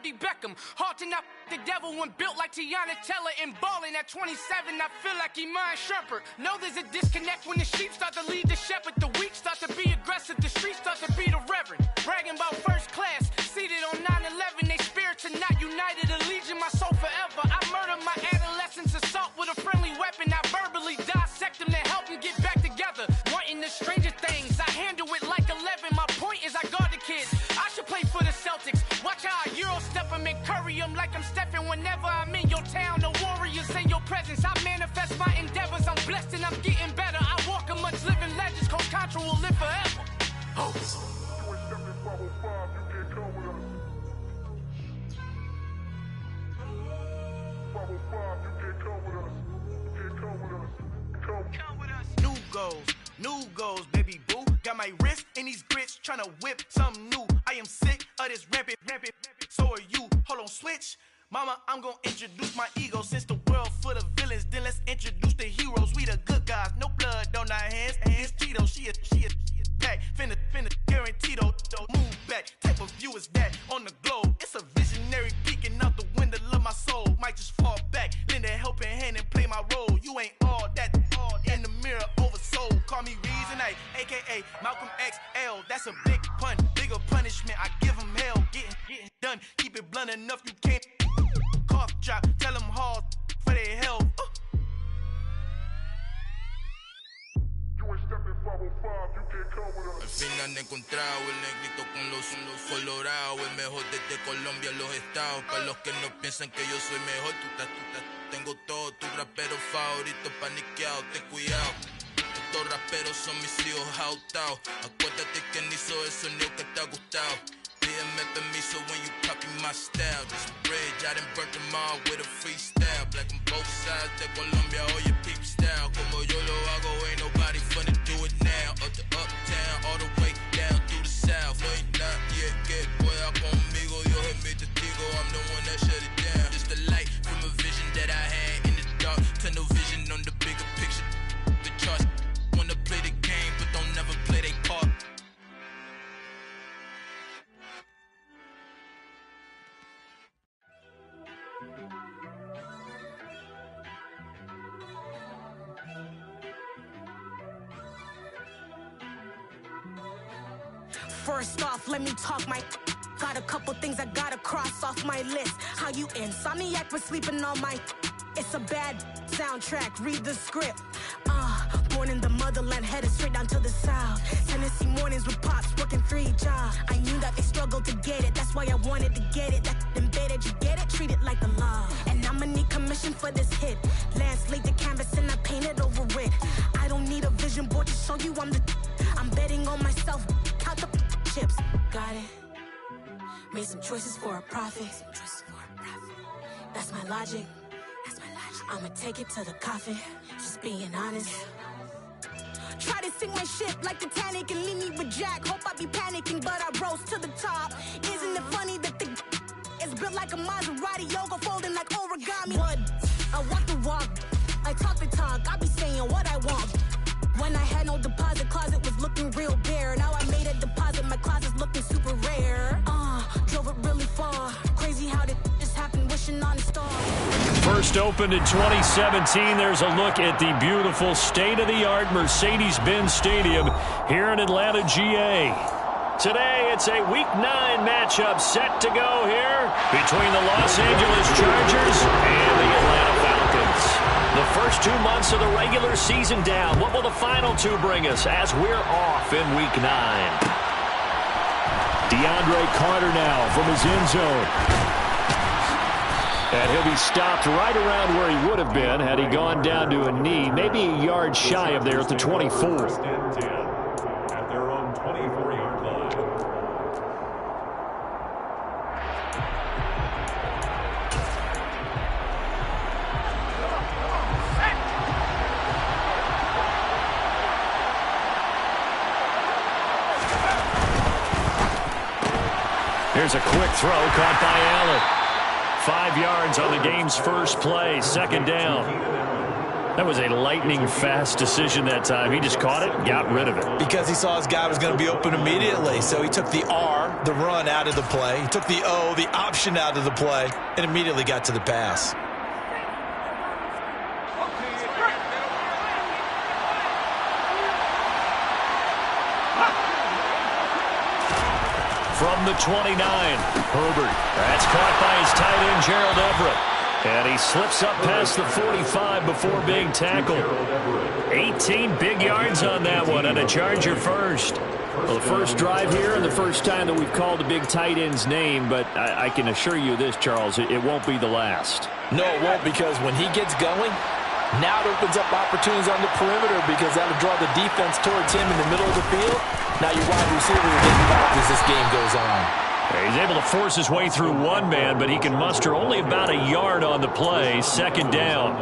Odie Beckham. Halting up the devil when built like Tiana Teller and balling at 27. I feel like Iman Shumpert. Know there's a disconnect when the sheep start to lead the shepherd. The weak start to be aggressive. The streets start to be the reverend. Bragging about first class. Seated on 9/11. They spirits are not united. A legion, my soul forever. I murder my adolescence. Assault with a friendly weapon. I verbally dissect them to help them get back together. Wanting the stranger things. I handle it like 11. My point is I guard the kids. I should play for the Celtics. Watch how I Euro step them and curry them like I'm stepping whenever I'm in your town. The warriors in your presence. I manifest my endeavors. I'm blessed and I'm getting better. I walk amongst living legends. Coach Contra will live forever. Oh. New goals, baby boo. Got my wrist in these grits, tryna whip something new. I am sick of this rampant. So are you. Hold on, switch. Mama, I'm gonna introduce my ego. Since the world full of villains, then let's introduce the heroes. We the good guys, no blood on our hands. It's Tito, she is back. Finna, guaranteed don't move back. Type of view is that on the globe. It's a visionary peeking out the window of my soul. Might just fall back, lend a helping hand and play my role. You ain't all that in the mirror oversold. Call me Reason A, aka Malcolm XL. That's a big pun, bigger punishment. I give him hell, getting done. Keep it blunt enough, you can't cough drop. Tell them hard for their health. Al fin han encontrado el negrito con los colorados, el mejor desde Colombia, los estados. Para los que no piensan que yo soy mejor, tengo todo, tu rapero favorito paniqueado, ten cuidado. Estos raperos son mis hijos jautados. Acuérdate que ni hizo el sonido que te ha gustado. Pídeme permiso when you copy my style. This bridge, I done burnt them all with a freestyle. Black on both sides de Colombia, oye peep style. Como yo lo hago, ain't nobody finna do it now. Up to uptown, all the way down through the south. No hay nadie que pueda conmigo. Dios es mi testigo, I'm the one that shut it down. Just the light from a vision that I had in the dark. Tunnel vision on the bigger picture. The charts wanna play the game, but don't never play their part. First off, let me talk my. Got a couple things I gotta cross off my list. How you insomniac for sleeping on my. It's a bad soundtrack, read the script. Born in the motherland, headed straight down to the south. Tennessee mornings with pops, working 3 jobs. I knew that they struggled to get it, that's why I wanted to get it. That embedded, you get it, treat it like the law. And I'ma need commission for this hit. Lance laid the canvas and I painted over it. I don't need a vision board to show you I'm betting on myself, count the chips. Got it. Made some choices for a profit. That's my logic. I'ma take it to the coffin. Just being honest. Try to sink my ship like Titanic and leave me with Jack. Hope I be panicking, but I rose to the top. Isn't it funny that the is built like a Maserati, yoga folding like origami? What? I walk the walk, I talk the talk. I be saying what I want. When I had no deposit, closet was looking real bare. Now I made a deposit, my closet's looking super rare. Drove it really far. Crazy how did this happen, wishing on a star. First opened in 2017, there's a look at the beautiful state-of-the-art Mercedes-Benz Stadium here in Atlanta, GA. Today, it's a Week 9 matchup set to go here between the Los Angeles Chargers and the Atlanta Falcons. The first 2 months of the regular season down. What will the final 2 bring us as we're off in Week 9? DeAndre Carter now from his end zone. And he'll be stopped right around where he would have been had he gone down to a knee, maybe a yard shy of there at the 24. At their own 24-yard line. Here's a quick throw caught by Allen. 5 yards on the game's first play, second down. That was a lightning-fast decision that time. He just caught it and got rid of it. Because he saw his guy was going to be open immediately. So he took the R, the run, out of the play. He took the O, the option, out of the play, and immediately got to the pass. From the 29, Herbert. That's caught by his tight end, Gerald Everett. And he slips up past the 45 before being tackled. 18 big yards on that one, and a Charger first. Well, the first drive here and the first time that we've called a big tight end's name, but I can assure you this, Charles, it won't be the last. No, it won't, because when he gets going, now it opens up opportunities on the perimeter, because that'll draw the defense towards him in the middle of the field. Now your wide receiver will get involved as this game goes on. He's able to force his way through one man, but he can muster only about a yard on the play. Second down.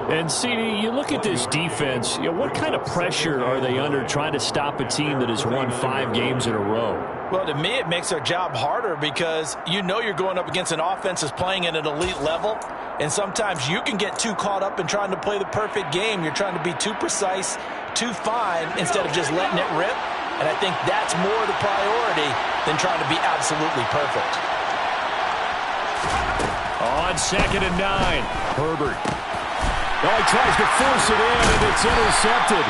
And, CD, you look at this defense, what kind of pressure are they under trying to stop a team that has won 5 games in a row? Well, to me, it makes their job harder, because you know you're going up against an offense that's playing at an elite level, and sometimes you can get too caught up in trying to play the perfect game. You're trying to be too precise, too fine, instead of just letting it rip. And I think that's more the priority than trying to be absolutely perfect. On 2nd and 9, Herbert. Oh, he tries to force it in, and it's intercepted.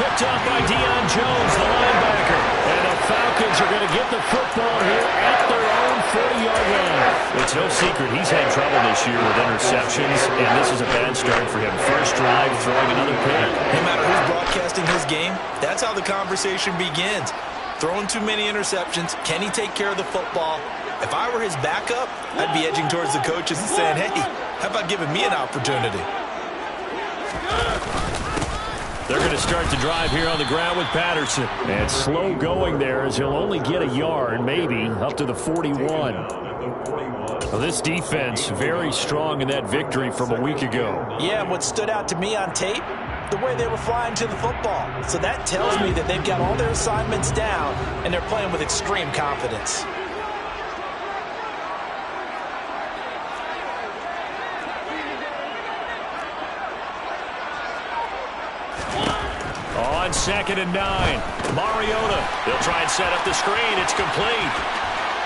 Picked up by Deion Jones, the linebacker. And the Falcons are going to get the football here at their own 40-yard line. It's no secret he's had trouble this year with interceptions, and this is a bad start for him. First drive, throwing another pick. No matter who's broadcasting his game, that's how the conversation begins. Throwing too many interceptions. Can he take care of the football? If I were his backup, I'd be edging towards the coaches and saying, hey, how about giving me an opportunity? They're going to start the drive here on the ground with Patterson. And slow going there, as he'll only get a yard, maybe, up to the 41. Well, this defense very strong in that victory from a week ago. Yeah, and what stood out to me on tape, the way they were flying to the football. So that tells me that they've got all their assignments down, and they're playing with extreme confidence. On 2nd and 9, Mariota. He'll try and set up the screen. It's complete.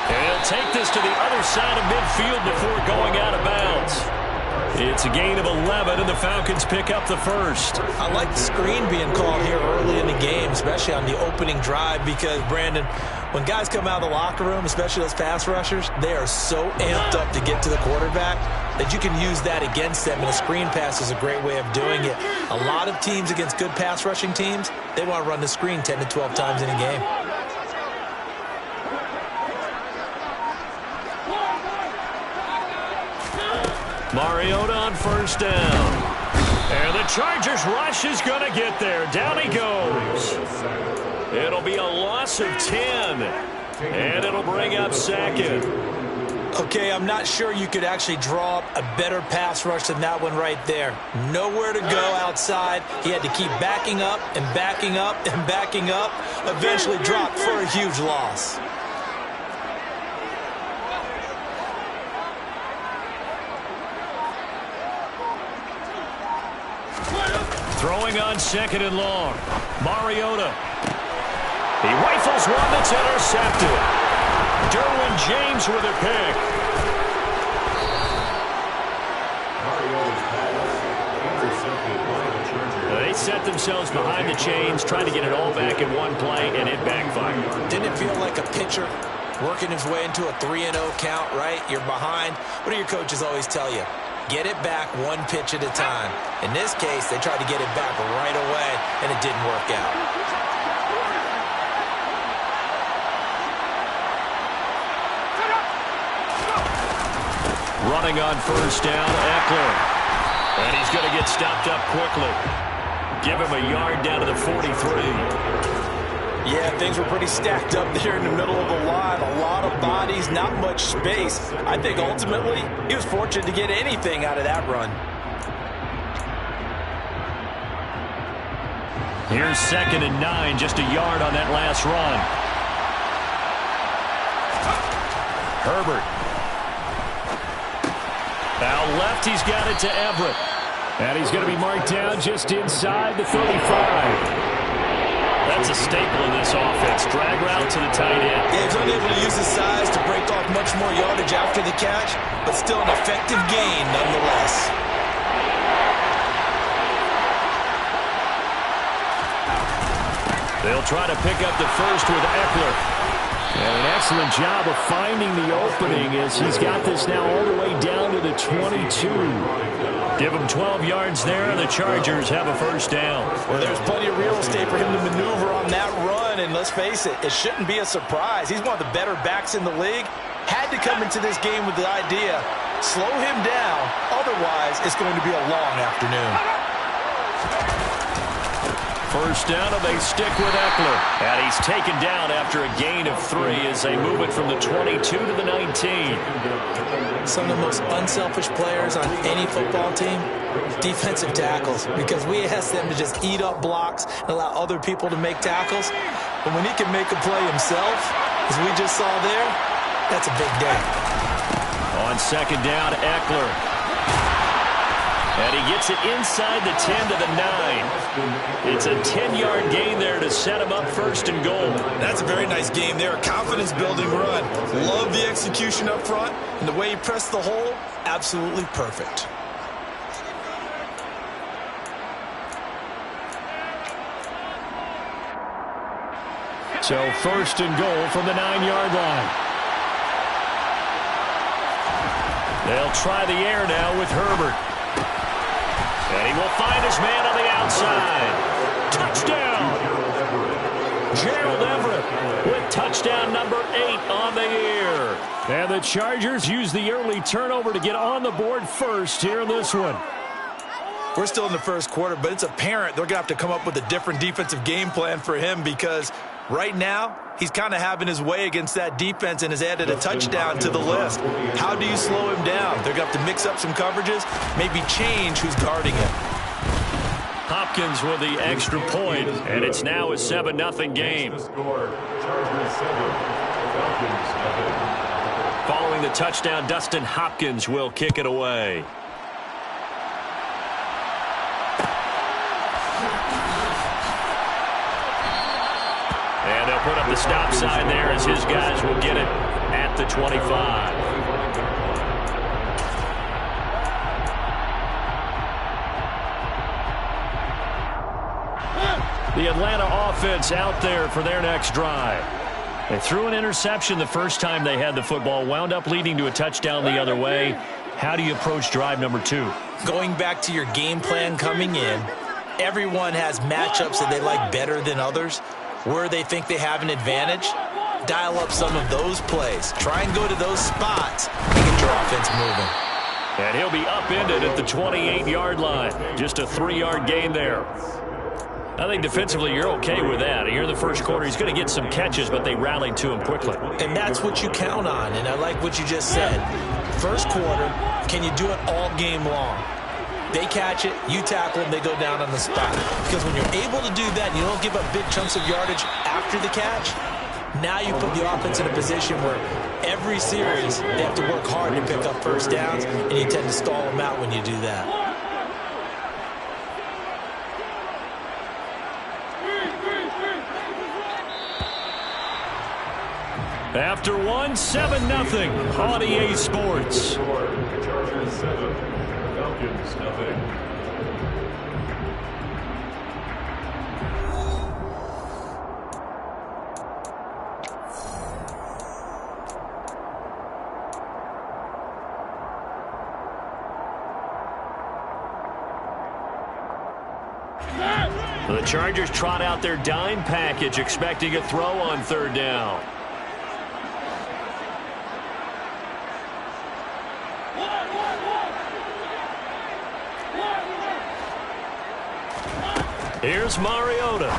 And he'll take this to the other side of midfield before going out of bounds. It's a gain of 11, and the Falcons pick up the first. I like the screen being called here early in the game, especially on the opening drive, because, Brandon, when guys come out of the locker room, especially those pass rushers, they are so amped up to get to the quarterback that you can use that against them, and a screen pass is a great way of doing it. A lot of teams against good pass rushing teams, they want to run the screen 10 to 12 times in a game. Mariota on first down. And the Chargers rush is going to get there. Down he goes. It'll be a loss of 10. And it'll bring up 2nd. Okay, I'm not sure you could actually draw up a better pass rush than that one right there. Nowhere to go outside. He had to keep backing up and backing up and backing up. Eventually dropped for a huge loss. Throwing on 2nd and long. Mariota. He rifles one that's intercepted. Derwin James with a pick. They set themselves behind the chains, trying to get it all back in one play, and it backfired. Didn't it feel like a pitcher working his way into a 3-0 count, right? You're behind. What do your coaches always tell you? Get it back one pitch at a time. In this case, they tried to get it back right away, and it didn't work out. Running on first down, Eckler. And he's going to get stopped up quickly. Give him a yard down to the 43. Yeah, things were pretty stacked up there in the middle of the line. A lot of bodies, not much space. I think ultimately he was fortunate to get anything out of that run. Here's 2nd and 9, just a yard on that last run. Herbert. Now left, he's got it to Everett. And he's going to be marked down just inside the 35. That's a staple of this offense. Drag route to the tight end. Yeah, he's unable to use his size to break off much more yardage after the catch, but still an effective gain nonetheless. They'll try to pick up the first with Eckler. And an excellent job of finding the opening as he's got this now all the way down to the 22. Give him 12 yards there, and the Chargers have a first down. Well, there's plenty of real estate for him to maneuver on that run, and let's face it, it shouldn't be a surprise. He's one of the better backs in the league. Had to come into this game with the idea, slow him down, otherwise it's going to be a long afternoon. First down, and they stick with Eckler. And he's taken down after a gain of 3 as they move it from the 22 to the 19. Some of the most unselfish players on any football team, defensive tackles, because we ask them to just eat up blocks and allow other people to make tackles. But when he can make a play himself, as we just saw there, that's a big day. On second down, Eckler. And he gets it inside the 10 to the 9. It's a 10-yard gain there to set him up first and goal. That's a very nice game there. A confidence-building run. Love the execution up front. And the way he pressed the hole, absolutely perfect. So first and goal from the 9-yard line. They'll try the air now with Herbert. And he will find his man on the outside. Touchdown! Gerald Everett with touchdown number 8 on the year. And the Chargers use the early turnover to get on the board first here in this one. We're still in the first quarter, but it's apparent they're going to have to come up with a different defensive game plan for him because right now he's kind of having his way against that defense and has added a touchdown to the list. How do you slow him down? They're going to have to mix up some coverages, maybe change who's guarding him. Hopkins with the extra point, and it's now a 7-0 game. Following the touchdown, Dustin Hopkins will kick it away. And they'll put up the stop sign there as his guys will get it at the 25. The Atlanta offense out there for their next drive. They threw an interception the first time they had the football, wound up leading to a touchdown the other way. How do you approach drive number 2? Going back to your game plan coming in, everyone has matchups that they like better than others. Where they think they have an advantage, dial up some of those plays. Try and go to those spots and get your offense moving. And he'll be upended at the 28-yard line. Just a 3-yard gain there. I think defensively you're okay with that. Here in the first quarter, he's going to get some catches, but they rallied to him quickly. And that's what you count on, and I like what you just said. First quarter, can you do it all game long? They catch it, you tackle them, they go down on the spot. Because when you're able to do that and you don't give up big chunks of yardage after the catch, now you put the offense in a position where every series they have to work hard to pick up first downs, and you tend to stall them out when you do that. After 7-0 on EA Sports. Chargers 7, Falcons nothing. The Chargers trot out their dime package, expecting a throw on third down. Here's Mariota.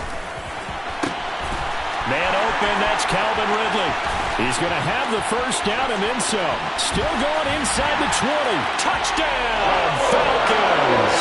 Man open, that's Calvin Ridley. He's going to have the first down and then some. Still going inside the 20. Touchdown, Falcons!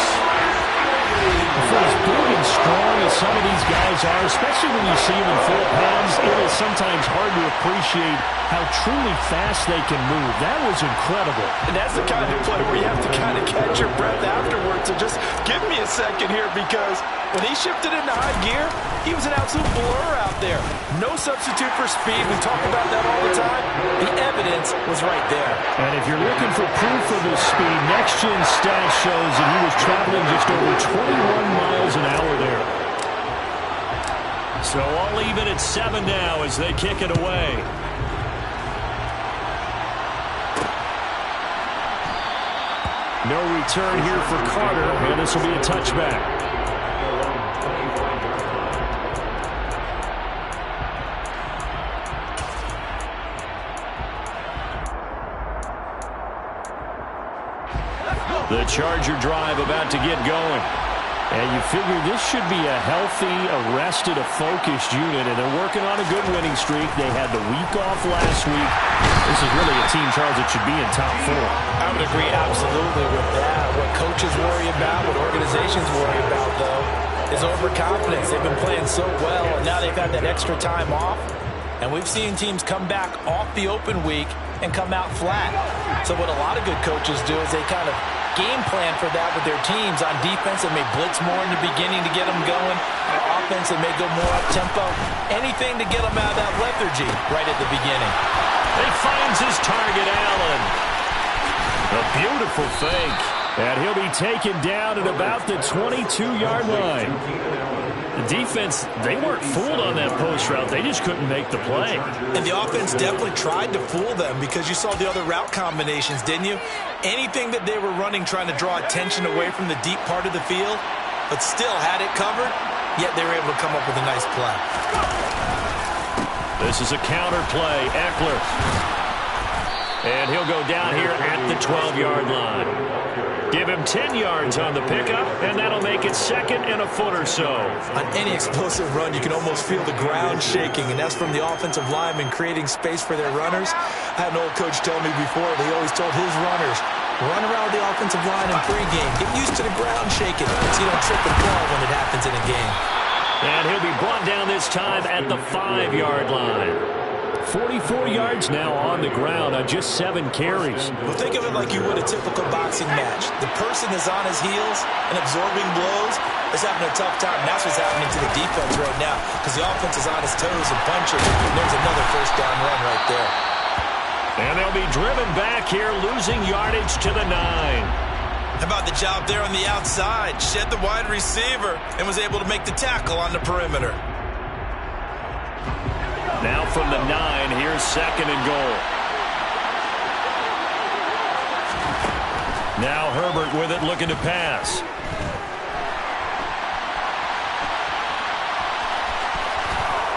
For as big and strong as some of these guys are, especially when you see them in full pads, it is sometimes hard to appreciate how truly fast they can move. That was incredible. And that's the kind of play where you have to kind of catch your breath afterwards. So just give me a second here, because when he shifted into high gear, he was an absolute blur out there. No substitute for speed. We talk about that all the time. The evidence was right there. And if you're looking for proof of his speed, Next Gen Stats shows that he was traveling just over 21 miles an hour there. So all even at 7 now as they kick it away. No return here for Carter, and this will be a touchback. The Charger drive about to get going. And you figure this should be a healthy, arrested, a focused unit, and they're working on a good winning streak. They had the week off last week. This is really a team, Charles, that should be in top 4. I would agree absolutely with that. What coaches worry about, what organizations worry about, though, is overconfidence. They've been playing so well, and now they've had that extra time off. And we've seen teams come back off the open week and come out flat. So what a lot of good coaches do is they kind of game plan for that with their teams. On defense, they may blitz more in the beginning to get them going. On offense, they may go more up-tempo. Anything to get them out of that lethargy right at the beginning. He finds his target, Allen. A beautiful fake. And he'll be taken down at about the 22-yard line. The defense, they weren't fooled on that post route. They just couldn't make the play. And the offense definitely tried to fool them, because you saw the other route combinations, didn't you? Anything that they were running trying to draw attention away from the deep part of the field, but still had it covered, yet they were able to come up with a nice play. This is a counter play. Eckler. And he'll go down here at the 12-yard line. Give him 10 yards on the pickup, and that'll make it second and a foot or so. On any explosive run, you can almost feel the ground shaking, and that's from the offensive linemen creating space for their runners. I had an old coach tell me before, he always told his runners, run around the offensive line in pregame. Get used to the ground shaking so you don't trip and fall when it happens in a game. And he'll be brought down this time at the 5-yard line. 44 yards now on the ground on just 7 carries. Well, think of it like you would a typical boxing match. The person is on his heels and absorbing blows is having a tough time. And that's what's happening to the defense right now, because the offense is on his toes and punching. And there's another first down run right there. And they'll be driven back here, losing yardage to the 9. How about the job there on the outside? Shed the wide receiver and was able to make the tackle on the perimeter. Now from the 9, here's second and goal. Now Herbert with it, looking to pass.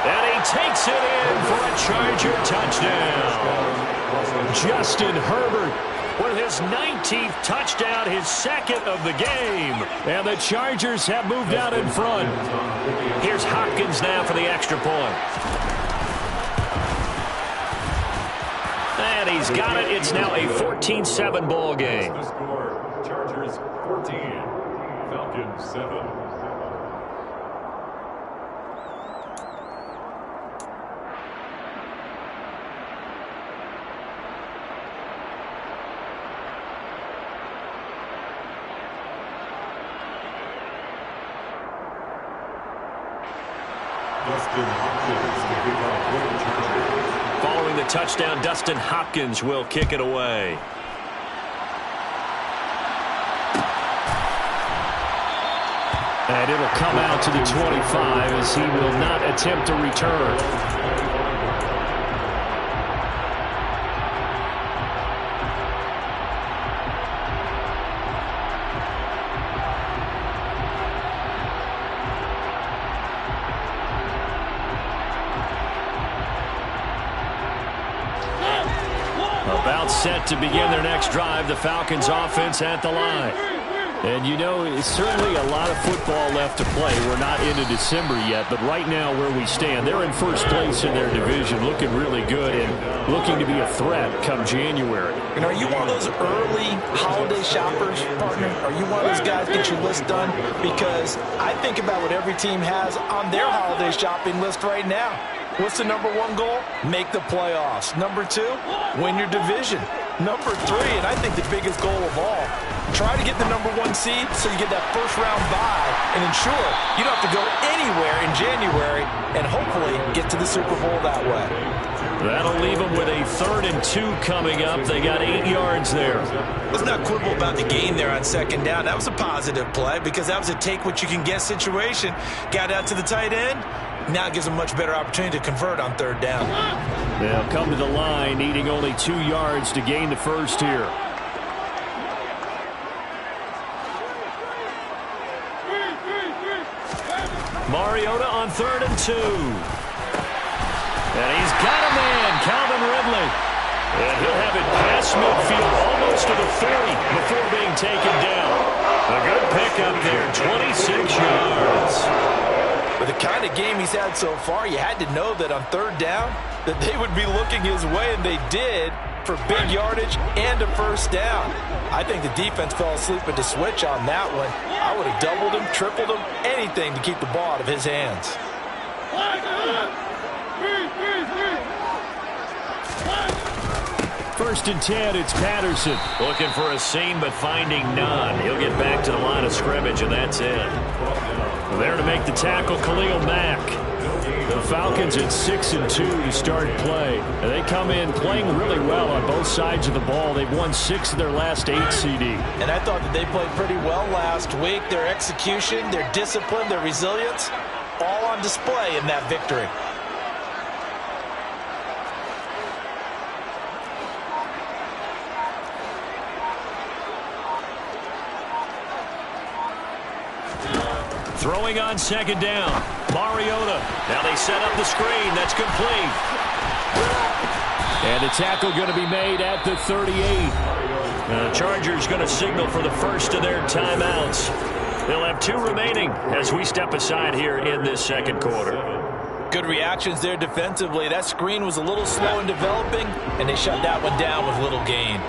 And he takes it in for a Charger touchdown. Justin Herbert with his 19th touchdown, his second of the game. And the Chargers have moved out in front. Here's Hopkins now for the extra point. And he's got it. It's now a 14-7 ball game. The score, Chargers 14, Falcons 7. Dustin Hopkins, the kickoff for the Chargers. Following the touchdown, Dustin Hopkins will kick it away. And it'll come out to the 25 as he will not attempt a return. About set to begin their next drive. The Falcons offense at the line. And you know, it's certainly a lot of football left to play. We're not into December yet, but right now where we stand, they're in first place in their division, looking really good and looking to be a threat come January. And are you one of those early holiday shoppers, partner? Are you one of those guys get your list done? Because I think about what every team has on their holiday shopping list right now. What's the number one goal? Make the playoffs. Number 2, win your division. Number 3, and I think the biggest goal of all, try to get the number 1 seed so you get that first round bye and ensure you don't have to go anywhere in January and hopefully get to the Super Bowl that way. That'll leave them with a 3rd and 2 coming up. They got 8 yards there. Let's not quibble about the gain there on 2nd down. That was a positive play because that was a take-what-you-can-get situation. Got out to the tight end. Now it gives them a much better opportunity to convert on 3rd down. They'll come to the line, needing only 2 yards to gain the first here. Mariota on 3rd and 2. And he's got a man, Calvin Ridley. And he'll have it past midfield, almost to the 30 before being taken down. A good pickup there, 26 yards. With the kind of game he's had so far, you had to know that on 3rd down that they would be looking his way, and they did, for big yardage and a first down. I think the defense fell asleep at the switch on that one. I would have doubled him, tripled him, anything to keep the ball out of his hands. 1st and 10, it's Patterson. Looking for a seam, but finding none. He'll get back to the line of scrimmage, and that's it. There to make the tackle, Khalil Mack. The Falcons at 6 and 2 to start play. And they come in playing really well on both sides of the ball. They've won 6 of their last 8 CD. And I thought that they played pretty well last week. Their execution, their discipline, their resilience, all on display in that victory. Throwing on 2nd down. Mariota. Now they set up the screen. That's complete. And the tackle going to be made at the 38. The Chargers going to signal for the first of their timeouts. They'll have 2 remaining as we step aside here in this 2nd quarter. Good reactions there defensively. That screen was a little slow in developing, and they shut that one down with little gain.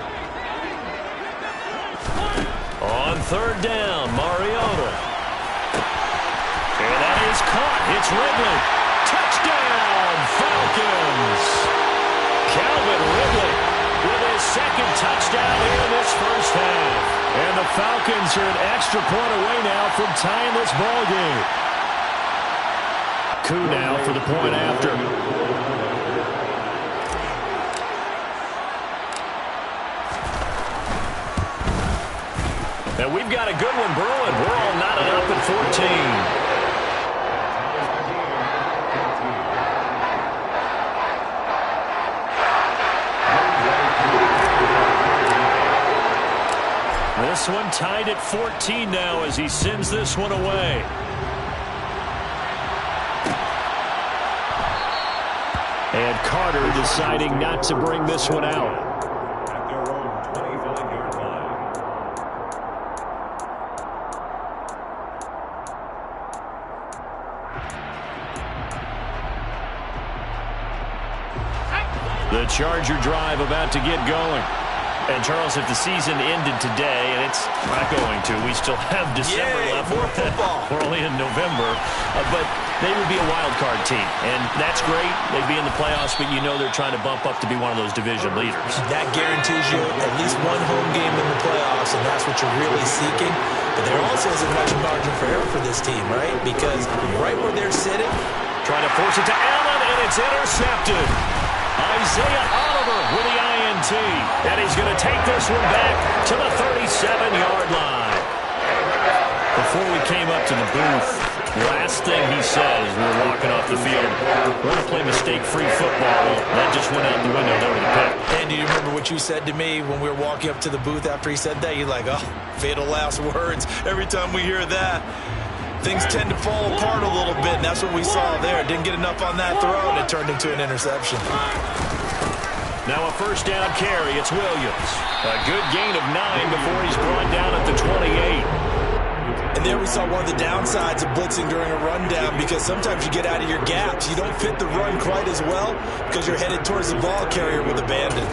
On 3rd down, Mariota. And that is caught. It's Ridley. Touchdown, Falcons. Calvin Ridley with his 2nd touchdown here in this first half. And the Falcons are an extra point away now from tying this ball game. Coup now for the point after. And we've got a good one brewing. We're all knotted up at 14. This one tied at 14 now as he sends this one away. And Carter deciding not to bring this one out. At their own 25-yard line. The Charger drive about to get going. And, Charles, if the season ended today, and it's not going to, we still have December left. More football. We're only in November. But they would be a wild card team. And that's great. They'd be in the playoffs, but you know they're trying to bump up to be one of those division leaders. That guarantees you at least one home game in the playoffs, and that's what you're really seeking. But there also isn't much margin for error for this team, right? Because right where they're sitting, trying to force it to Allen, and it's intercepted. Isaiah Oliver with the INT. And he's going to take this one back to the 37-yard line. Before we came up to the booth, last thing he says when we're walking off the field, we're going to play mistake-free football. That just went out the window there with the pick. And do you remember what you said to me when we were walking up to the booth after he said that? You're like, oh, fatal last words. Every time we hear that, things tend to fall apart a little bit, and that's what we saw there. Didn't get enough on that throw, and it turned into an interception. Now a first down carry. It's Williams. A good gain of 9 before he's brought down at the 28. And there we saw one of the downsides of blitzing during a rundown, because sometimes you get out of your gaps. You don't fit the run quite as well because you're headed towards the ball carrier with abandon.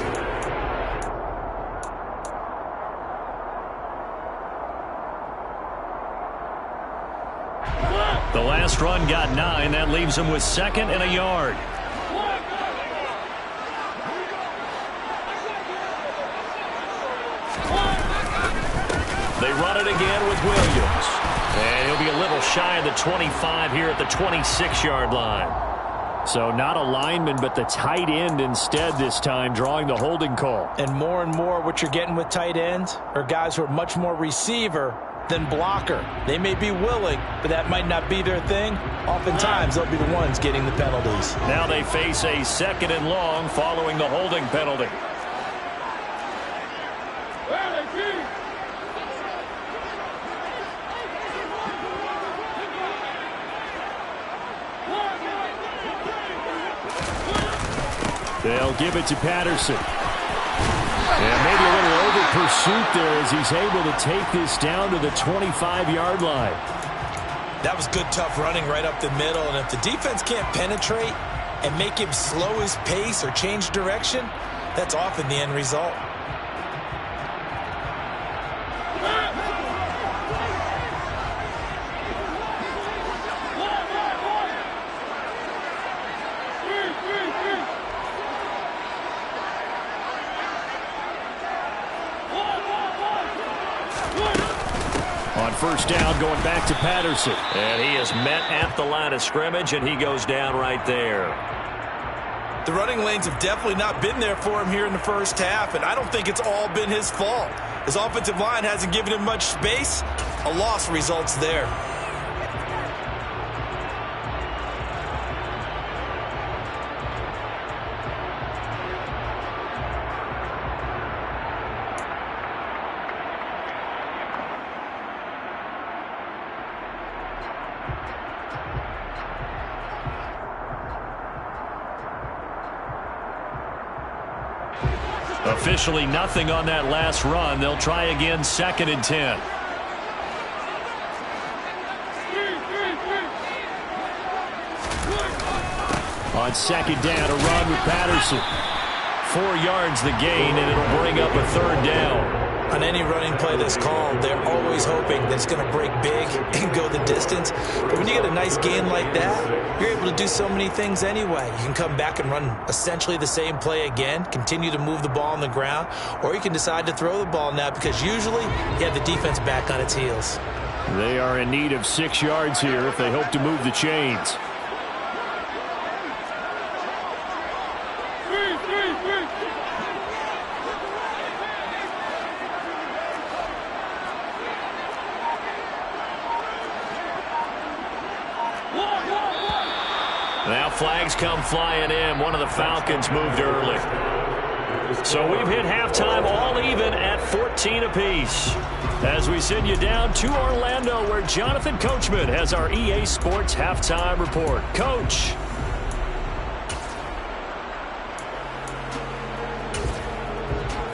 The last run got 9. That leaves him with 2nd and a yard. They run it again with Williams. And he'll be a little shy of the 25 here at the 26-yard line. So not a lineman, but the tight end instead this time, drawing the holding call. And more what you're getting with tight ends are guys who are much more receiver than blocker. They may be willing, but that might not be their thing. Oftentimes, they'll be the ones getting the penalties. Now they face a 2nd and long following the holding penalty. They'll give it to Patterson. And maybe a little over pursuit there as he's able to take this down to the 25-yard line. That was good, tough running right up the middle. And if the defense can't penetrate and make him slow his pace or change direction, that's often the end result. First down going back to Patterson. And he is met at the line of scrimmage, and he goes down right there. The running lanes have definitely not been there for him here in the first half, and I don't think it's all been his fault. His offensive line hasn't given him much space. A loss results there. Officially nothing on that last run. They'll try again, 2nd and 10. On 2nd down, a run with Patterson. 4 yards the gain, and it'll bring up a 3rd down. On any running play that's called, they're always hoping that it's going to break big and go the distance. But when you get a nice gain like that, you're able to do so many things anyway. You can come back and run essentially the same play again, continue to move the ball on the ground, or you can decide to throw the ball now because usually you have the defense back on its heels. They are in need of 6 yards here if they hope to move the chains. Now flags come flying in. One of the Falcons moved early. So we've hit halftime all even at 14 apiece. As we send you down to Orlando, where Jonathan Coachman has our EA Sports halftime report. Coach.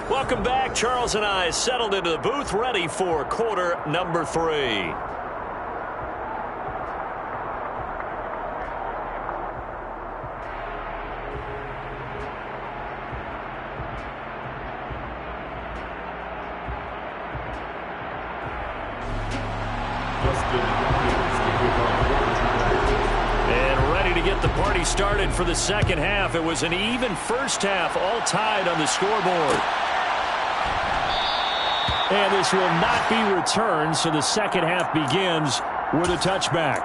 Welcome back. Charles and I settled into the booth, ready for quarter number 3. Started for the second half. It was an even first half, all tied on the scoreboard. And this will not be returned, so the second half begins with a touchback.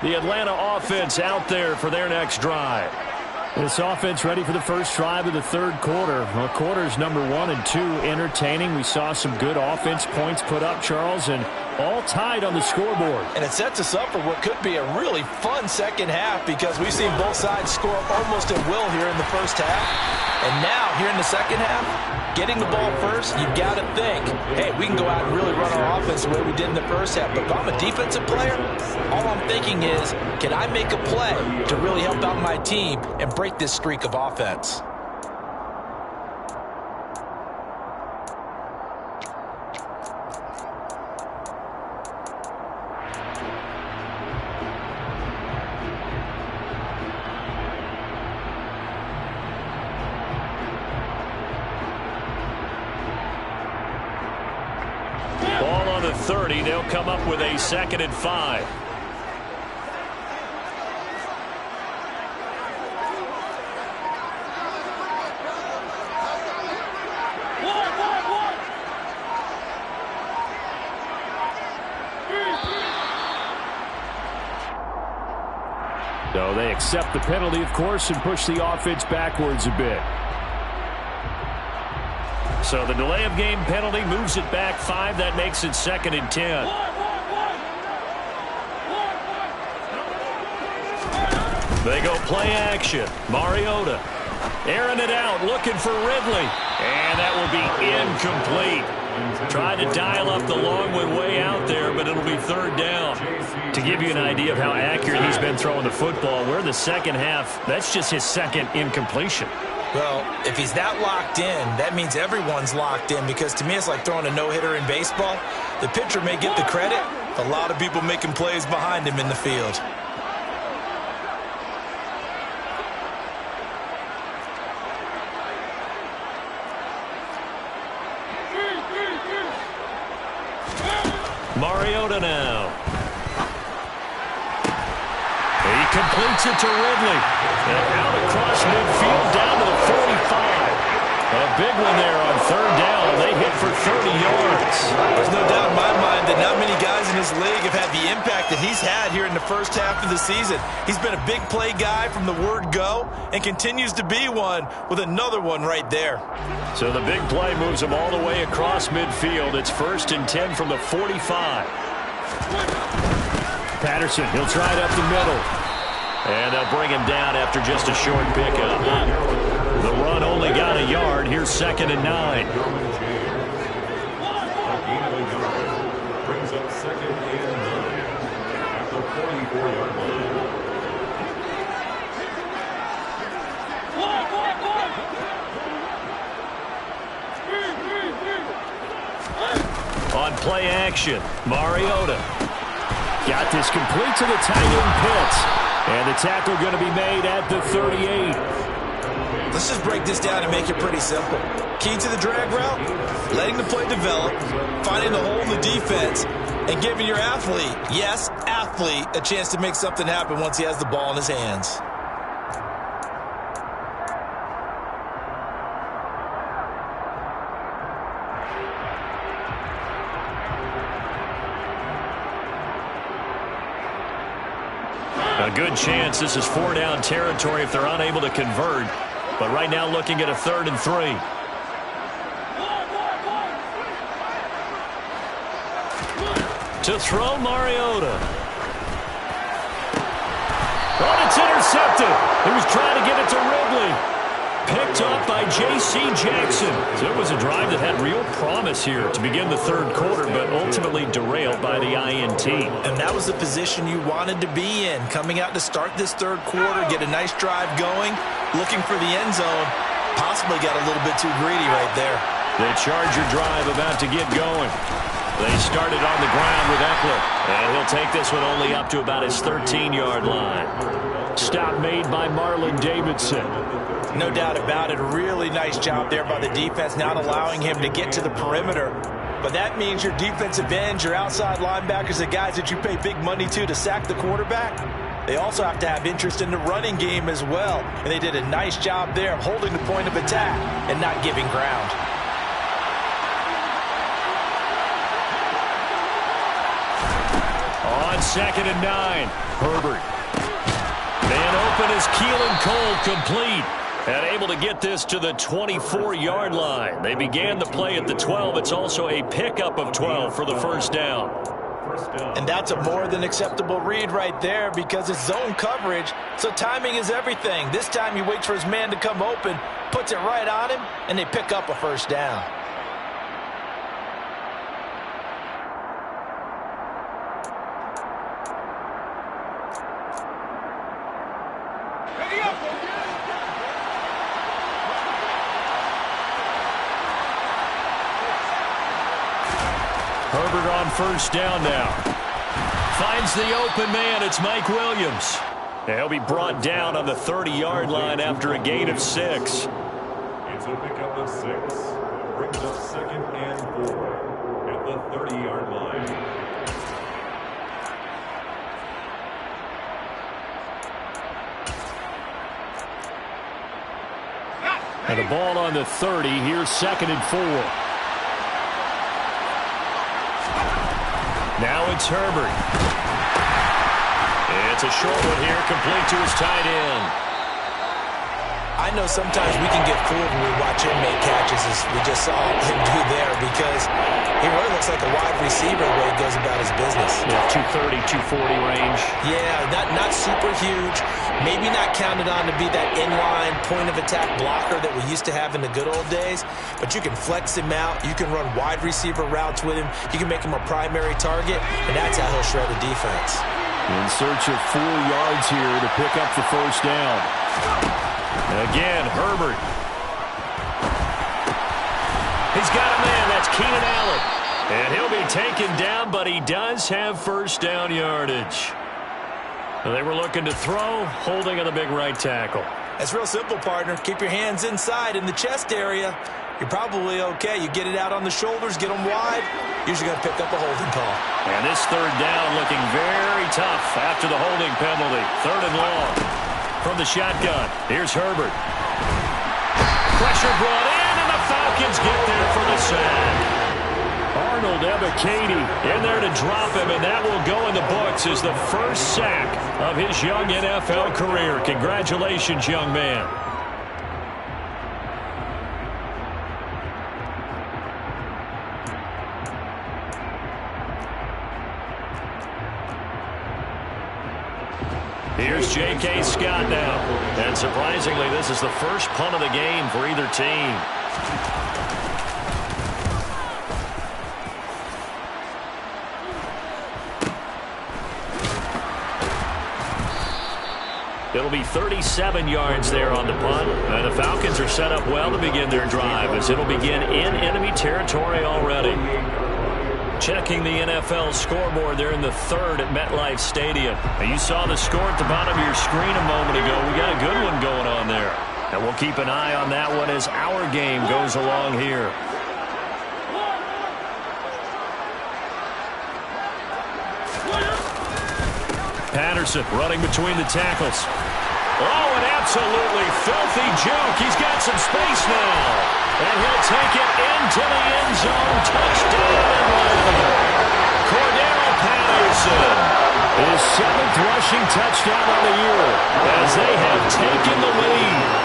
The Atlanta offense out there for their next drive. This offense ready for the first drive of the third quarter. Well, quarters number 1 and 2 entertaining. We saw some good offense points put up, Charles, and All tied on the scoreboard. And it sets us up for what could be a really fun second half because we've seen both sides score almost at will here in the first half. And now, here in the second half, getting the ball first, you've got to think, hey, we can go out and really run our offense the way we did in the first half. But if I'm a defensive player, all I'm thinking is, can I make a play to really help out my team and break this streak of offense? Ball on the 30. They'll come up with a 2nd and 5. So they accept the penalty, of course, and push the offense backwards a bit. So the delay of game penalty moves it back 5. That makes it 2nd and 10. They go play action. Mariota airing it out, looking for Ridley. And that will be incomplete. Tried to dial up the long one way out there, but it'll be 3rd down. To give you an idea of how accurate he's been throwing the football, we're in the second half. That's just his 2nd incompletion. Well, if he's that locked in, that means everyone's locked in because to me it's like throwing a no-hitter in baseball. The pitcher may get the credit, a lot of people making plays behind him in the field. Mariota now. He completes it to Ridley. And out across midfield down to the 45. A big one there on 3rd down. They hit for 30 yards. There's no doubt in my mind that not many guys in this league have had the impact that he's had here in the first half of the season. He's been a big play guy from the word go and continues to be one with another one right there. So the big play moves him all the way across midfield. It's 1st and 10 from the 45. Patterson, he'll try it up the middle. And they'll bring him down after just a short pickup. The run only got a yard. Here's 2nd and 9. Brings up 2nd and 9 at the 44-yard line. On play action, Mariota. Got this complete to the tight end Pitts. And the tackle going to be made at the 38. Let's just break this down and make it pretty simple. Key to the drag route, letting the play develop, finding the hole in the defense, and giving your athlete, yes, athlete, a chance to make something happen once he has the ball in his hands. A good chance this is 4-down territory if they're unable to convert. But right now looking at a 3rd and 3. To throw Mariota. Oh, it's intercepted. He was trying to get it to Ridley. Picked up by J.C. Jackson. So it was a drive that had real promise here to begin the 3rd quarter, but ultimately derailed by the INT. And that was the position you wanted to be in. Coming out to start this 3rd quarter, get a nice drive going, looking for the end zone. Possibly got a little bit too greedy right there. The Charger drive about to get going. They started on the ground with Eckler, and he'll take this one only up to about his 13-yard line. Stop made by Marlon Davidson. No doubt about it. Really nice job there by the defense, not allowing him to get to the perimeter. But that means your defensive ends, your outside linebackers, the guys that you pay big money to sack the quarterback, they also have to have interest in the running game as well. And they did a nice job there of holding the point of attack and not giving ground. On 2nd and 9, Herbert. Man open is Keelan Cole, complete. And able to get this to the 24-yard line. They began the play at the 12. It's also a pickup of 12 for the 1st down. First down. And that's a more than acceptable read right there because it's zone coverage, so timing is everything. This time he waits for his man to come open, puts it right on him, and they pick up a first down. Herbert on first down now. Finds the open man. It's Mike Williams. And he'll be brought down on the 30-yard line after a gain of 6. It's a pickup of 6. Brings up 2nd and 4 at the 30-yard line. And a ball on the 30. Here's 2nd and 4. Now it's Herbert. It's a short one here, complete to his tight end. I know sometimes we can get fooled when we watch him make catches, as we just saw him do there, because he really looks like a wide receiver the way he goes about his business. Yeah, 230, 240 range. Yeah, not super huge. Maybe not counted on to be that inline point-of-attack blocker that we used to have in the good old days, but you can flex him out. You can run wide receiver routes with him. You can make him a primary target, and that's how he'll shred a defense. In search of 4 yards here to pick up the first down. Again, Herbert. He's got a man. That's Keenan Allen. And he'll be taken down, but he does have first down yardage. They were looking to throw, holding on the big right tackle. That's real simple, partner. Keep your hands inside in the chest area. You're probably okay. You get it out on the shoulders, get them wide. Usually going to pick up a holding call. And this third down looking very tough after the holding penalty. 3rd and long from the shotgun. Here's Herbert. Pressure brought in, and the Falcons get there for the sack. Arnold Ebiketie in there to drop him, and that will go in the books as the first sack of his young NFL career. Congratulations, young man. Here's J.K. Scott now. And surprisingly, this is the first punt of the game for either team. It'll be 37 yards there on the punt. And the Falcons are set up well to begin their drive as it'll begin in enemy territory already. Checking the NFL scoreboard there in the 3rd at MetLife Stadium. And you saw the score at the bottom of your screen a moment ago. We got a good one going on there. And we'll keep an eye on that one as our game goes along here. Patterson running between the tackles. Oh, an absolutely filthy juke. He's got some space now. And he'll take it into the end zone. Touchdown. Cordero Patterson. His 7th rushing touchdown on the year as they have taken the lead.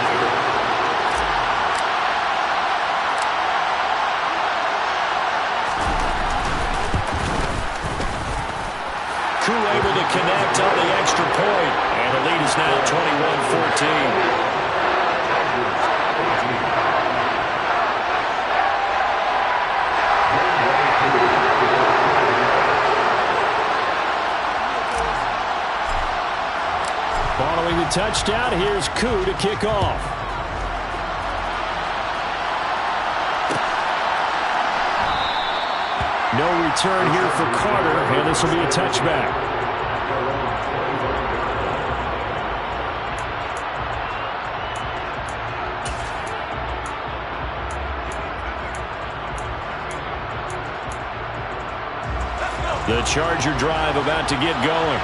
Able to connect on the extra point. And the lead is now 21-14. Following the touchdown, here's Koo to kick off. No return here for Carter, and this will be a touchback. The Charger drive about to get going.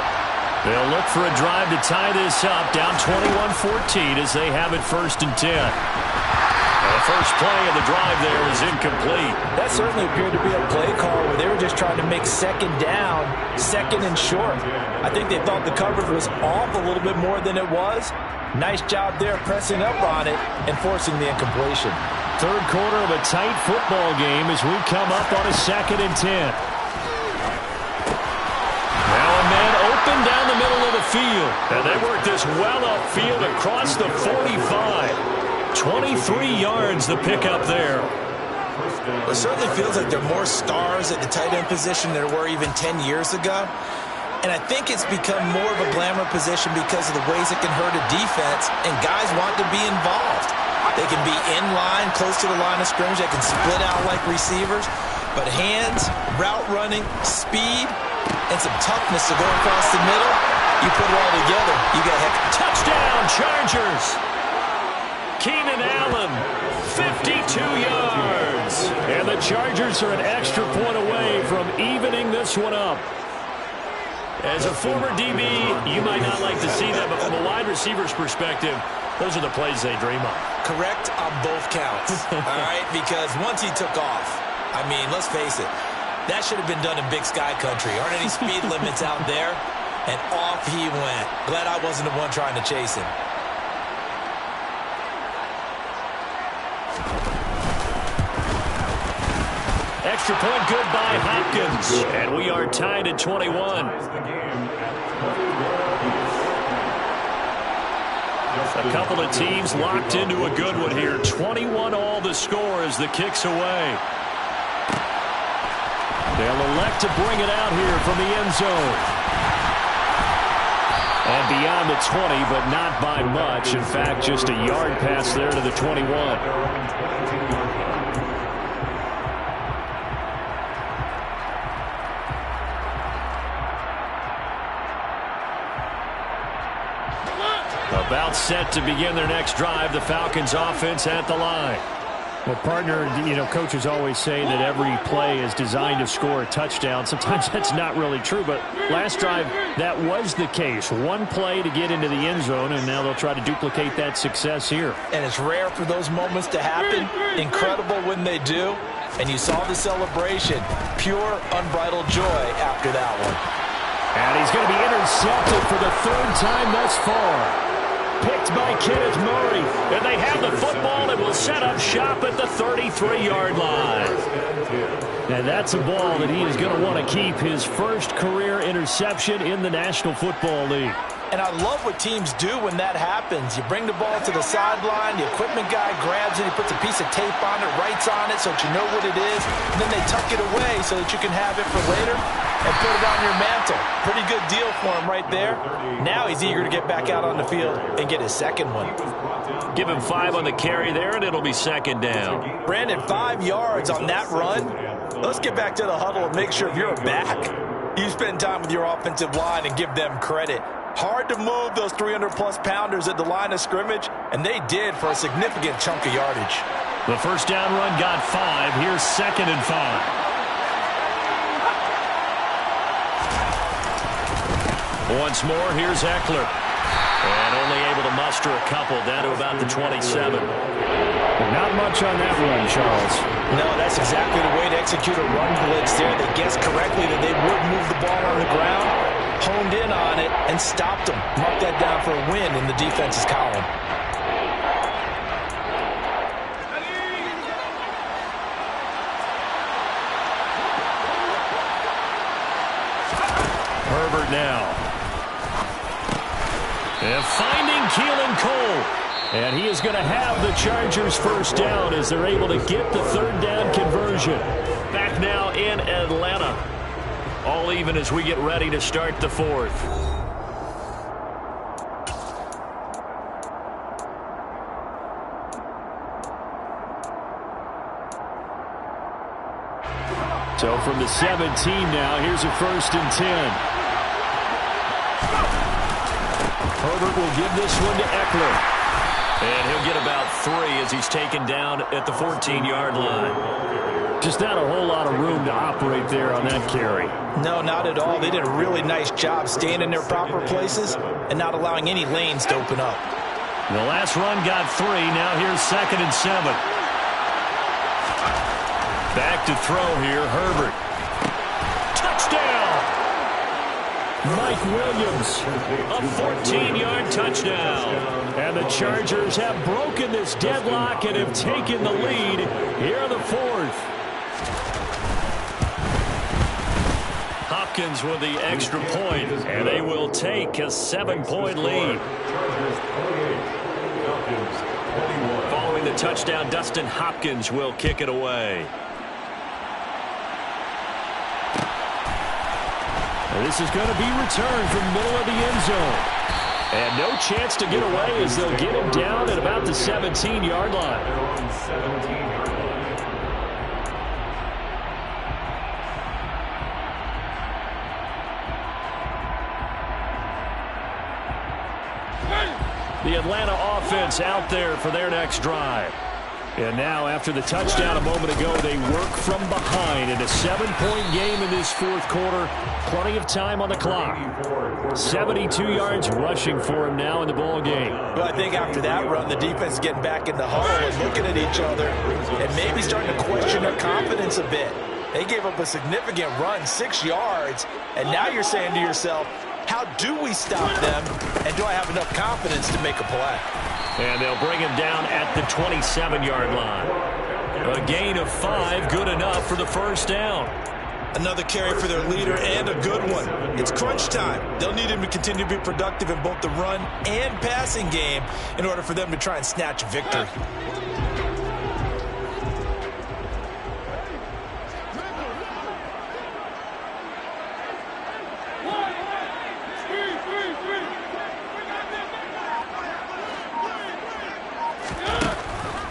They'll look for a drive to tie this up, down 21-14 as they have it 1st and 10. The first play of the drive there is incomplete. That certainly appeared to be a play call where they were just trying to make 2nd down, 2nd and short. I think they thought the coverage was off a little bit more than it was. Nice job there pressing up on it and forcing the incompletion. 3rd quarter of a tight football game as we come up on a 2nd and 10. field. And they work this well upfield across the 45. 23 yards the pickup there. It certainly feels like there are more stars at the tight end position than there were even 10 years ago. And I think it's become more of a glamour position because of the ways it can hurt a defense, and guys want to be involved. They can be in line, close to the line of scrimmage. They can split out like receivers. But hands, route running, speed, and some toughness to go across the middle, you put it all together, you got heck. Touchdown, Chargers! Keenan Allen, 52 yards. And the Chargers are an extra point away from evening this one up. As a former DB, you might not like to see that, but from a wide receiver's perspective, those are the plays they dream of. Correct on both counts, all right? Because once he took off, I mean, let's face it, that should have been done in Big Sky Country. Aren't any speed limits out there? And off he went. Glad I wasn't the one trying to chase him. Extra point good by Hopkins. And we are tied at 21. A couple of teams locked into a good one here. 21 all the score as the kick's away. They'll elect to bring it out here from the end zone. And beyond the 20, but not by much. In fact, just a yard pass there to the 21. About set to begin their next drive. The Falcons offense at the line. Well, partner, coaches always say that every play is designed to score a touchdown. Sometimes that's not really true, but last drive, that was the case. One play to get into the end zone, and now they'll try to duplicate that success here. And it's rare for those moments to happen. Incredible when they do. And you saw the celebration. Pure, unbridled joy after that one. And he's going to be intercepted for the third time thus far. Picked by Kenneth Murray. And they have the football and will set up shop at the 33-yard line. And that's a ball that he is going to want to keep, his first career interception in the National Football League. And I love what teams do when that happens. You bring the ball to the sideline, the equipment guy grabs it, he puts a piece of tape on it, writes on it so that you know what it is, and then they tuck it away so that you can have it for later and put it on your mantle. Pretty good deal for him right there. Now he's eager to get back out on the field and get his second one. Give him 5 on the carry there, and it'll be second down. Brandon, 5 yards on that run. Let's get back to the huddle and make sure if you're back, you spend time with your offensive line and give them credit. Hard to move those 300-plus pounders at the line of scrimmage, and they did for a significant chunk of yardage. The first down run got 5. Here's 2nd and 5. Once more, here's Eckler. And only able to muster a couple down to about the 27. Not much on that run, Charles. No, that's exactly the way to execute a run blitz there. They guessed correctly that they would move the ball on the ground, honed in on it, and stopped them. Mark that down for a win in the defense's column. Herbert now. And finding Keelan Cole. And he is going to have the Chargers first down as they're able to get the third down conversion. Back now in Atlanta. All even as we get ready to start the fourth. So from the 17 now, here's a 1st and 10. Herbert will give this one to Eckler. And he'll get about 3 as he's taken down at the 14-yard line. Just not a whole lot of room to operate there on that carry. No, not at all. They did a really nice job staying in their proper places and not allowing any lanes to open up. The last run got 3. Now here's 2nd and 7. Back to throw here, Herbert. Touchdown! Mike Williams, a 14-yard touchdown. And the Chargers have broken this deadlock and have taken the lead here in the fourth. Hopkins with the extra point, and they will take a 7-point lead. Following the touchdown, Dustin Hopkins will kick it away. And this is going to be returned from the middle of the end zone. And no chance to get away as they'll get him down at about the 17-yard line. The Atlanta offense out there for their next drive. And now, after the touchdown a moment ago, they work from behind in a 7-point game in this fourth quarter. Plenty of time on the clock. 72 yards rushing for him now in the ball game. Well, I think after that run, the defense is getting back in the huddle and looking at each other and maybe starting to question their confidence a bit. They gave up a significant run, 6 yards, and now you're saying to yourself, how do we stop them, and do I have enough confidence to make a play? And they'll bring him down at the 27-yard line. A gain of 5, good enough for the first down. Another carry for their leader, and a good one. It's crunch time. They'll need him to continue to be productive in both the run and passing game in order for them to try and snatch victory.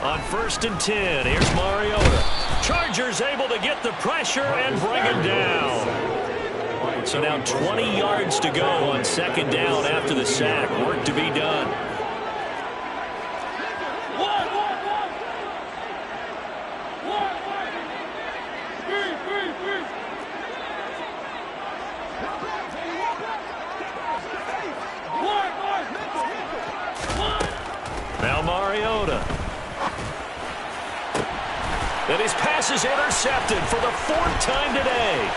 On 1st and 10, here's Mariota. Chargers able to get the pressure and bring him down. So now 20 yards to go on 2nd down after the sack. Work to be done. Now Mariota. And his pass is intercepted for the 4th time today.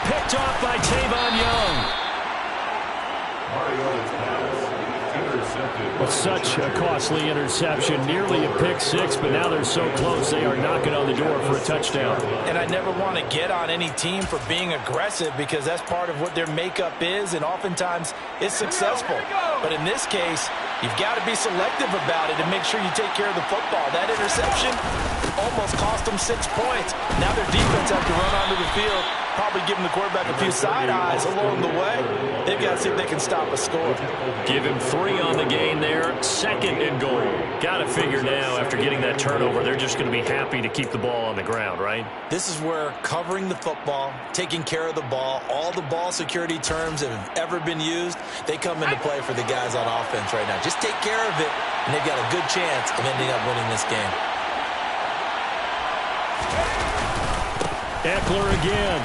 Picked off by Tavon Young. Intercepted. Well, such a costly interception. Nearly a pick six, but now they're so close they are knocking on the door for a touchdown. And I never want to get on any team for being aggressive because that's part of what their makeup is, and oftentimes it's successful. But in this case, you've got to be selective about it and make sure you take care of the football. That interception almost cost them 6 points. Now their defense has to run onto the field, probably giving the quarterback a few side eyes along the way. They've got to see if they can stop a score. Give him 3 on the gain there. 2nd and goal. Got to figure now after getting that turnover, they're just going to be happy to keep the ball on the ground, right? This is where covering the football, taking care of the ball, all the ball security terms that have ever been used, they come into play for the guys on offense right now. Just take care of it, and they've got a good chance of ending up winning this game. Eckler again.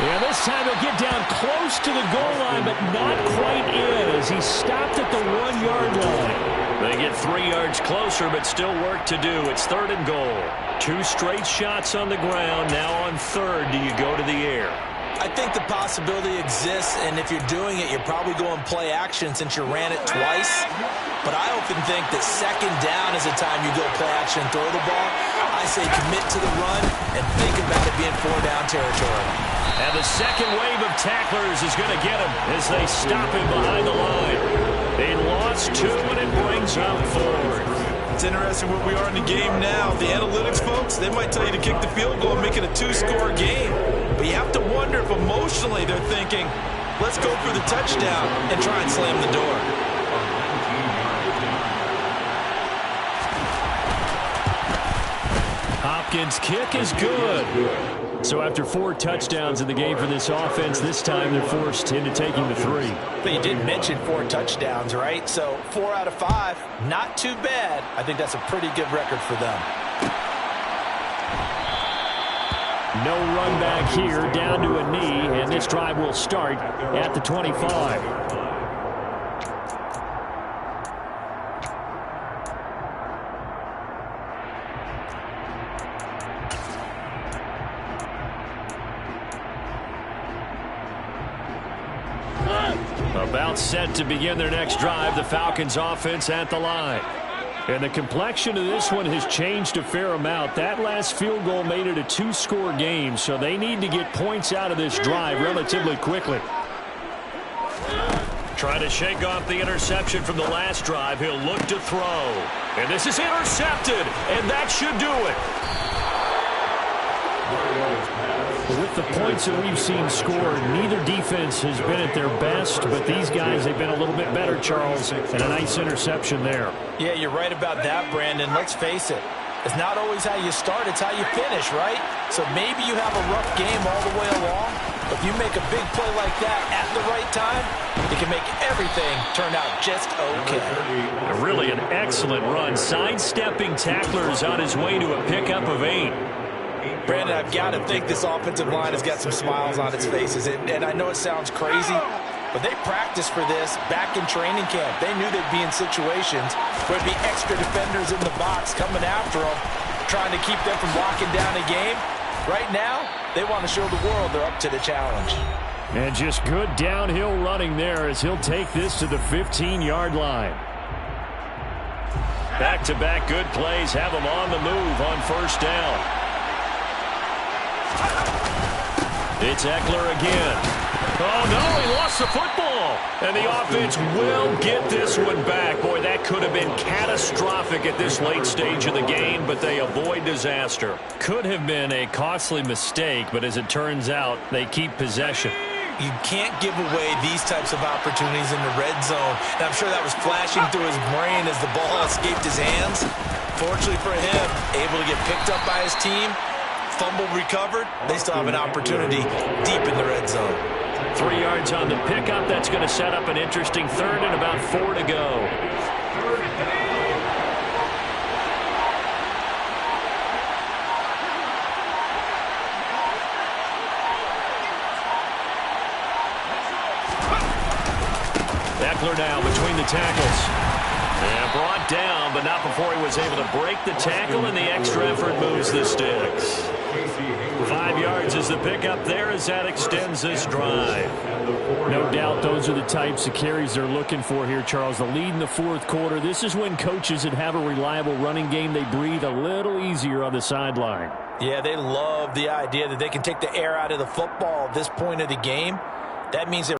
And this time he'll get down close to the goal line, but not quite in as he stopped at the 1-yard line. They get 3 yards closer, but still work to do. It's 3rd and goal. 2 straight shots on the ground. Now on 3rd, do you go to the air? I think the possibility exists, and if you're doing it, you're probably going play action since you ran it twice. But I often think that 2nd down is the time you go play action and throw the ball. I say commit to the run and think about it being 4-down territory. And the second wave of tacklers is going to get him as they stop him behind the line. They lost 2, and it brings up 4. It's interesting where we are in the game now. The analytics folks, they might tell you to kick the field goal and make it a 2-score game. But you have to wonder if emotionally they're thinking, let's go for the touchdown and try and slam the door. Hopkins' kick is good. So after 4 touchdowns in the game for this offense, this time they're forced into taking the 3. But you did mention 4 touchdowns, right? So 4 out of 5, not too bad. I think that's a pretty good record for them. No run back here, down to a knee, and this drive will start at the 25. About set to begin their next drive, the Falcons offense at the line. And the complexion of this one has changed a fair amount. That last field goal made it a 2-score game, so they need to get points out of this drive relatively quickly. Trying to shake off the interception from the last drive. He'll look to throw. And this is intercepted, and that should do it. With the points that we've seen scored, neither defense has been at their best, but these guys have been a little bit better, Charles, and a nice interception there. Yeah, you're right about that, Brandon. Let's face it. It's not always how you start, it's how you finish, right? So maybe you have a rough game all the way along, but if you make a big play like that at the right time, it can make everything turn out just okay. Really an excellent run. Sidestepping tacklers on his way to a pickup of 8. Brandon, I've got to think this offensive line has got some smiles on its faces. And I know it sounds crazy, but they practiced for this back in training camp. They knew they'd be in situations where there'd be extra defenders in the box coming after them, trying to keep them from locking down a game. Right now, they want to show the world they're up to the challenge. And just good downhill running there as he'll take this to the 15-yard line. Back-to-back good plays have him on the move on first down. It's Eckler again. Oh, no, he lost the football. And the offense will get this one back. Boy, that could have been catastrophic at this late stage of the game, but they avoid disaster. Could have been a costly mistake, but as it turns out, they keep possession. You can't give away these types of opportunities in the red zone. And I'm sure that was flashing through his brain as the ball escaped his hands. Fortunately for him, able to get picked up by his team, fumble recovered. They still have an opportunity deep in the red zone. 3 yards on the pickup. That's going to set up an interesting third and about 4 to go. Eckler now between the tackles. And brought down, but not before he was able to break the tackle, and the extra effort moves the sticks. 5 yards is the pickup there as that extends this drive. No doubt those are the types of carries they're looking for here, Charles. The lead in the fourth quarter. This is when coaches that have a reliable running game, they breathe a little easier on the sideline. Yeah, they love the idea that they can take the air out of the football at this point of the game. That means that